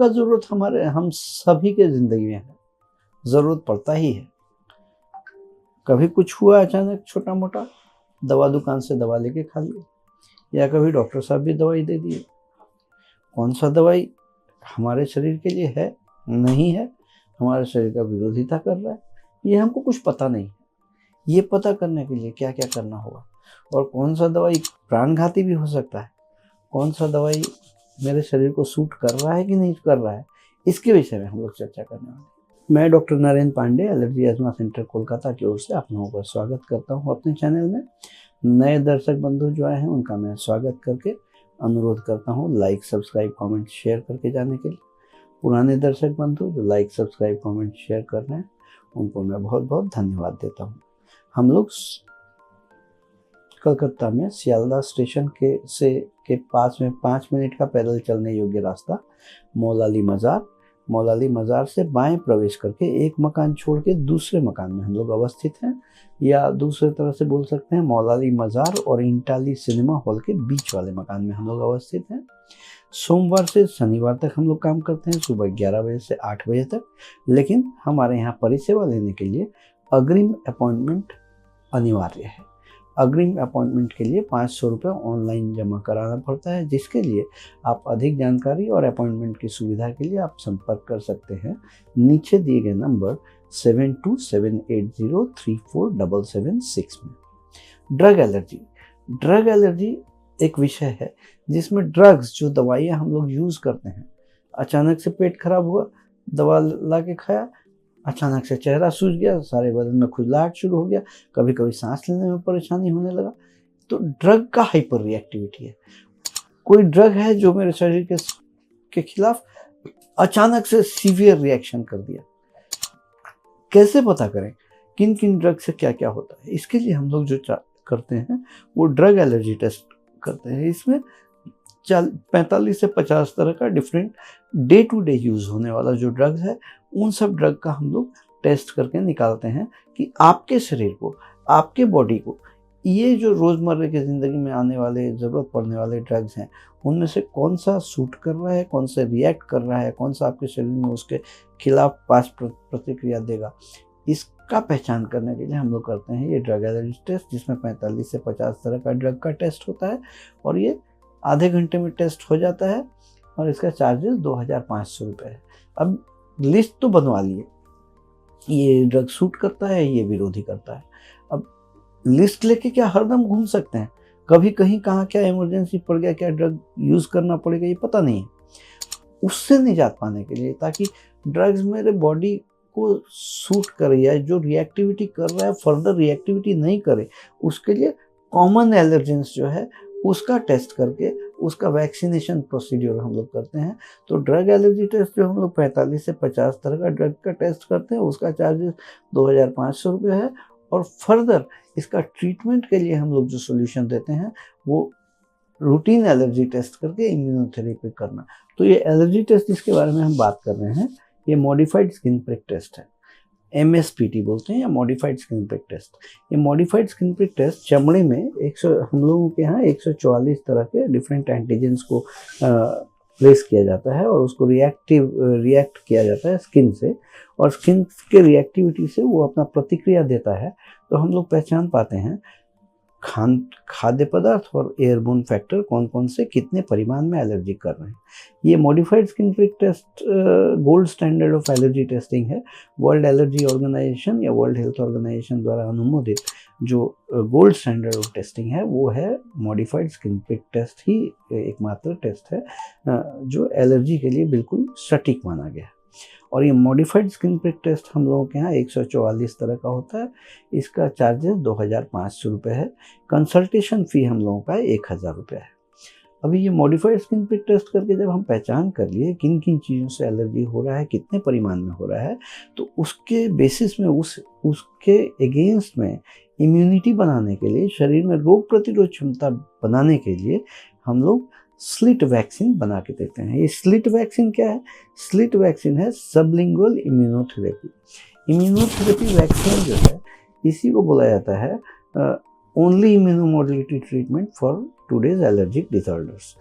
का ज़रूरत हम सभी के ज़िंदगी में है, ज़रूरत पड़ता ही है। कभी कुछ हुआ अचानक छोटा मोटा, दवा दुकान से दवा लेके खा लिया, या कभी डॉक्टर साहब भी दवाई दे दिए। कौन सा दवाई हमारे शरीर के लिए है, नहीं है, हमारे शरीर का विरोधिता कर रहा है, ये हमको कुछ पता नहीं है। ये पता करने के लिए क्या क्या करना होगा, और कौन सा दवाई प्राणघाती भी हो सकता है, कौन सा दवाई मेरे शरीर को सूट कर रहा है कि नहीं कर रहा है, इसके विषय में हम लोग चर्चा करने वाले हैं। मैं doctor Narendra Pandey, allergy asthma centre Kolkata की ओर से आप लोगों का स्वागत करता हूं अपने चैनल में। नए दर्शक बंधु जो आए हैं उनका मैं स्वागत करके अनुरोध करता हूं लाइक सब्सक्राइब कमेंट शेयर करके जाने के लिए। पुराने दर्शक बंधु जो लाइक सब्सक्राइब कमेंट शेयर कर रहे हैं उनको मैं बहुत बहुत धन्यवाद देता हूँ। हम लोग कलकत्ता में सियालदह स्टेशन के पास में 5 मिनट का पैदल चलने योग्य रास्ता मौलाली मज़ार से बाएं प्रवेश करके एक मकान छोड़ के दूसरे मकान में हम लोग अवस्थित हैं, या दूसरे तरह से बोल सकते हैं मौलाली मज़ार और इंटाली सिनेमा हॉल के बीच वाले मकान में हम लोग अवस्थित हैं। सोमवार से शनिवार तक हम लोग काम करते हैं सुबह 11 बजे से 8 बजे तक, लेकिन हमारे यहाँ परिसेवा लेने के लिए अग्रिम अपॉइंटमेंट अनिवार्य है। अग्रिम अपॉइंटमेंट के लिए 500 रुपये ऑनलाइन जमा कराना पड़ता है, जिसके लिए आप अधिक जानकारी और अपॉइंटमेंट की सुविधा के लिए आप संपर्क कर सकते हैं नीचे दिए गए नंबर 7278034776 में। ड्रग एलर्जी एक विषय है जिसमें ड्रग्स, जो दवाइयाँ हम लोग यूज़ करते हैं, अचानक से पेट खराब हुआ, दवा ला के खाया, अचानक से चेहरा सूज गया, सारे बदन में खुजलाहट शुरू हो गया, कभी कभी सांस लेने में परेशानी होने लगा, तो ड्रग का हाइपर रिएक्टिविटी है। कोई ड्रग है जो मेरे शरीर के खिलाफ अचानक से सीवियर रिएक्शन कर दिया। कैसे पता करें किन किन ड्रग से क्या क्या होता है? इसके लिए हम लोग जो करते हैं वो ड्रग एलर्जी टेस्ट करते हैं। इसमें 45 से 50 तरह का different day to day use होने वाला जो ड्रग्स है, उन सब ड्रग का हम लोग टेस्ट करके निकालते हैं कि आपके शरीर को, आपके बॉडी को, ये जो रोज़मर्रा की ज़िंदगी में आने वाले, ज़रूरत पड़ने वाले ड्रग्स हैं, उनमें से कौन सा सूट कर रहा है, कौन सा रिएक्ट कर रहा है, कौन सा आपके शरीर में उसके खिलाफ पास प्रतिक्रिया देगा, इसका पहचान करने के लिए हम लोग करते हैं ये ड्रग एलर्जी टेस्ट, जिसमें 45 से 50 तरह का ड्रग का टेस्ट होता है, और ये आधे घंटे में टेस्ट हो जाता है, और इसका चार्जेस 2500 रुपये है। अब लिस्ट तो बनवा लिए, ये ड्रग सूट करता है, ये विरोधी करता है। अब लिस्ट लेके क्या हरदम घूम सकते हैं? कभी कहीं कहाँ क्या इमरजेंसी पड़ गया, क्या ड्रग यूज़ करना पड़ेगा, ये पता नहीं है। उससे निजात पाने के लिए, ताकि ड्रग्स मेरे बॉडी को सूट करे या जो रिएक्टिविटी कर रहा है फर्दर रिएक्टिविटी नहीं करे, उसके लिए कॉमन एलर्जेंस जो है उसका टेस्ट करके उसका वैक्सीनेशन प्रोसीड्यूर हम लोग करते हैं। तो ड्रग एलर्जी टेस्ट जो हम लोग 45 से 50 तरह का ड्रग का टेस्ट करते हैं, उसका चार्जेस 2500 रुपये है, और फर्दर इसका ट्रीटमेंट के लिए हम लोग जो सोल्यूशन देते हैं वो रूटीन एलर्जी टेस्ट करके इम्यूनोथेरेपी करना। तो ये एलर्जी टेस्ट जिसके बारे में हम बात कर रहे हैं, ये मॉडिफाइड स्किन प्रिक टेस्ट है, MSPT बोलते हैं, या मॉडिफाइड स्किन प्रिक टेस्ट। ये मॉडिफाइड स्किन प्रिक टेस्ट चमड़े में हम लोगों के यहाँ 144 तरह के डिफरेंट एंटीजेंस को प्लेस किया जाता है, और उसको रिएक्ट किया जाता है स्किन से, और स्किन के रिएक्टिविटी से वो अपना प्रतिक्रिया देता है। तो हम लोग पहचान पाते हैं खाद्य पदार्थ और एयरबोर्न फैक्टर कौन कौन से कितने परिमाण में एलर्जी कर रहे हैं। ये modified skin prick test gold standard of allergy testing है। वर्ल्ड एलर्जी ऑर्गेनाइजेशन या वर्ल्ड हेल्थ ऑर्गेनाइजेशन द्वारा अनुमोदित जो गोल्ड स्टैंडर्ड ऑफ टेस्टिंग है वो है मॉडिफाइड स्किन प्रिक टेस्ट ही एकमात्र टेस्ट है जो एलर्जी के लिए बिल्कुल सटीक माना गया है। और ये मॉडिफाइड स्किन प्रिक टेस्ट हम लोगों के यहाँ 144 तरह का होता है। इसका चार्जेस 2500 रुपये है। कंसल्टेशन फ़ी हम लोगों का 1000 रुपये है। अभी ये मॉडिफाइड स्किन प्रिक टेस्ट करके जब हम पहचान कर लिए किन किन चीज़ों से एलर्जी हो रहा है, कितने परिमाण में हो रहा है, तो उसके बेसिस में उसके अगेंस्ट में इम्यूनिटी बनाने के लिए, शरीर में रोग प्रतिरोध क्षमता बनाने के लिए हम लोग स्लिट वैक्सीन बना के देते हैं। ये स्लिट वैक्सीन क्या है? स्लिट वैक्सीन है सबलिंगुअल इम्यूनोथेरेपी। इम्यूनोथेरेपी वैक्सीन जो है इसी को बोला जाता है only immunomodulatory treatment for today's allergic disorders.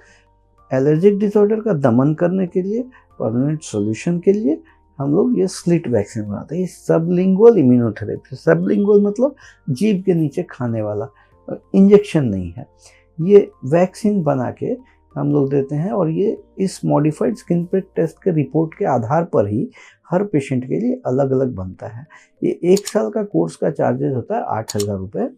Allergic disorder का दमन करने के लिए परमानेंट सॉल्यूशन के लिए हम लोग ये स्लिट वैक्सीन बनाते हैं। ये सबलिंगुअल इम्यूनोथेरेपी, सबलिंगुअल मतलब जीभ के नीचे खाने वाला, इंजेक्शन नहीं है। ये वैक्सीन बना के हम लोग देते हैं और ये इस मॉडिफाइड स्किन प्रिक टेस्ट के रिपोर्ट के आधार पर ही हर पेशेंट के लिए अलग अलग बनता है। ये 1 साल का कोर्स का चार्जेस होता है 8,000 रुपये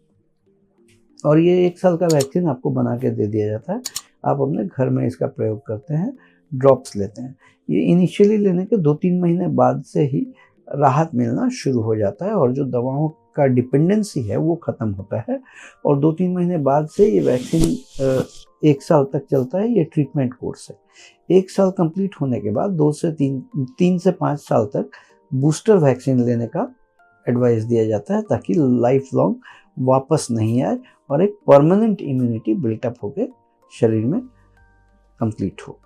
और ये 1 साल का वैक्सीन आपको बना के दे दिया जाता है। आप अपने घर में इसका प्रयोग करते हैं, ड्रॉप्स लेते हैं। ये इनिशियली लेने के 2-3 महीने बाद से ही राहत मिलना शुरू हो जाता है और जो दवाओं का डिपेंडेंसी है वो ख़त्म होता है और 2-3 महीने बाद से ये वैक्सीन 1 साल तक चलता है। ये ट्रीटमेंट कोर्स है। 1 साल कंप्लीट होने के बाद 3 से 5 साल तक बूस्टर वैक्सीन लेने का एडवाइस दिया जाता है ताकि लाइफ लॉन्ग वापस नहीं आए और एक परमानेंट इम्यूनिटी बिल्टअप होकर शरीर में कंप्लीट हो।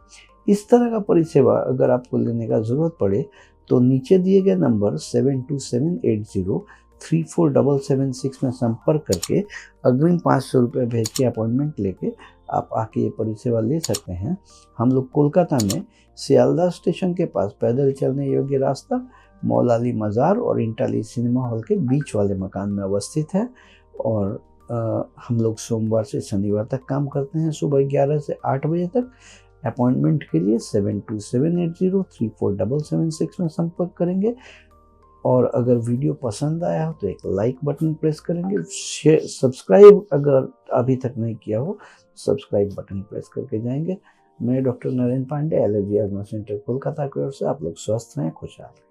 इस तरह का परिसेवा अगर आपको लेने का ज़रूरत पड़े तो नीचे दिए गए नंबर 7278034776 में संपर्क करके अग्रिम 500 रुपये भेज के अपॉइंटमेंट लेके आप आके ये परिसेवा ले सकते हैं। हम लोग कोलकाता में सियालदह स्टेशन के पास पैदल चलने योग्य रास्ता, मौलाली मज़ार और इंटाली सिनेमा हॉल के बीच वाले मकान में अवस्थित है और हम लोग सोमवार से शनिवार तक काम करते हैं सुबह 11 से 8 बजे तक। अपॉइंटमेंट के लिए 7278034776 में संपर्क करेंगे और अगर वीडियो पसंद आया हो तो एक लाइक बटन प्रेस करेंगे। सब्सक्राइब अगर अभी तक नहीं किया हो सब्सक्राइब बटन प्रेस करके जाएंगे। मैं doctor Narendra Pandey, allergy asthma centre Kolkata की ओर से। आप लोग स्वस्थ रहें, खुशहाल रहें।